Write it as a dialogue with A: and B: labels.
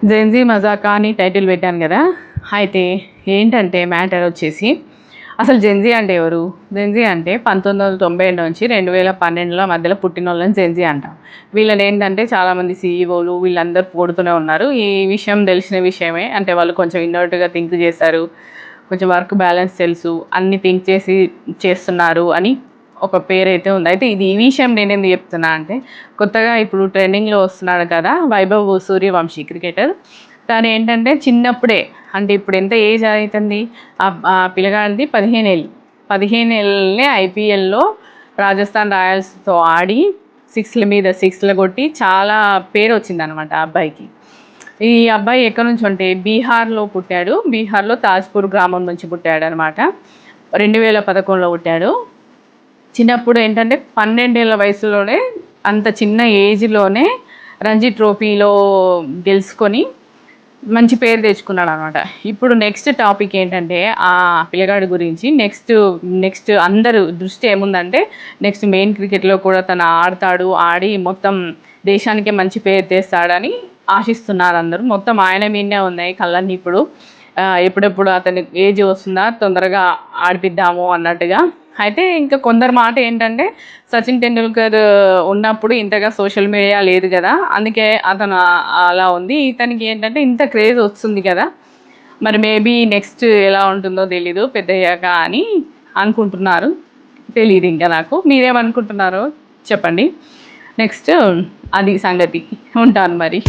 A: Gen Z మజాకా అని title పెట్టాను కదా. అయితే ఏంటంటే మ్యాటర్ వచ్చేసి అసలు జెన్జీ అంటే ఎవరు? జెన్జీ అంటే 1990 నుంచి 2012 మధ్యలో పుట్టిన వాళ్ళని జెన్జీ అంటాం. వీళ్ళని ఏంటంటే చాలామంది సీఈఓలు వీళ్ళందరూ పొడుతూనే ఉన్నారు. ఈ విషయం తెలిసిన విషయమే. అంటే వాళ్ళు కొంచెం ఇన్నోవేటివ్‌గా థింక్ చేస్తారు. కొంచెం వర్క్ బ్యాలెన్స్ తెలుసు. అన్నీ థింక్ చేసి చేస్తున్నారు అని ఒక పేరైతే ఉంది. అయితే ఈ విషయం నేనెందుకు చెప్తున్నా అంటే కొత్తగా ఇప్పుడు ట్రెండింగ్‌లో వస్తున్నాడు కదా వైభవ్ సూర్యవంశీ క్రికెటర్. తను ఏంటంటే చిన్నప్పుడే అంటే ఇప్పుడు ఎంత ఏజ్ అవుతుంది ఆ పిల్లగాడిది 15 ఏళ్ళు. 15 ఏళ్ళనే ఐపీఎల్‌లో రాజస్థాన్ రాయల్స్‌తో ఆడి సిక్స్‌ల మీద సిక్స్‌లు కొట్టి చాలా పేరు వచ్చిందనమాట ఆ అబ్బాయికి. ఈ అబ్బాయి ఎక్కడి నుంచి అంటే బీహార్‌లో పుట్టాడు. బీహార్‌లో తాజ్‌పూర్ గ్రామం నుంచి పుట్టాడనమాట. 2011లో పుట్టాడు. చిన్నప్పుడు ఏంటంటే 12 ఏళ్ల వయసులోనే అంత చిన్న ఏజ్‌లోనే రంజీ ట్రోఫీలో గెలుచుకొని మంచి పేరు తెచ్చుకున్నాడనమాట. ఇప్పుడు నెక్స్ట్ టాపిక్ ఏంటంటే ఆ పిల్లగాడి గురించి నెక్స్ట్ అందరూ దృష్టి ఏముందంటే నెక్స్ట్ మెయిన్ క్రికెట్‌లో కూడా తను ఆడతాడు. ఆడి మొత్తం దేశానికే మంచి పేరు తెస్తాడని ఆశిస్తున్నారు అందరూ. మొత్తం ఆయన మీదనే ఉన్నాయి కళ్ళన్నీ ఇప్పుడు. ఎప్పుడెప్పుడు అతని ఏజ్ వస్తుందా తొందరగా ఆడిపిద్దాము అన్నట్టుగా. అయితే ఇంకా కొందరి మాట ఏంటంటే సచిన్ టెండూల్కర్ ఉన్నప్పుడు ఇంతగా సోషల్ మీడియా లేదు కదా, అందుకే అతను అలా ఉంది. ఇతనికి ఏంటంటే ఇంత క్రేజ్ వస్తుంది కదా, మరి మేబీ నెక్స్ట్ ఎలా ఉంటుందో తెలీదు పెద్దయ్యాక అని అనుకుంటున్నారు. తెలియదు ఇంకా నాకు. మీరేమనుకుంటున్నారో చెప్పండి. నెక్స్ట్ అది సంగతి. ఉంటాను మరి.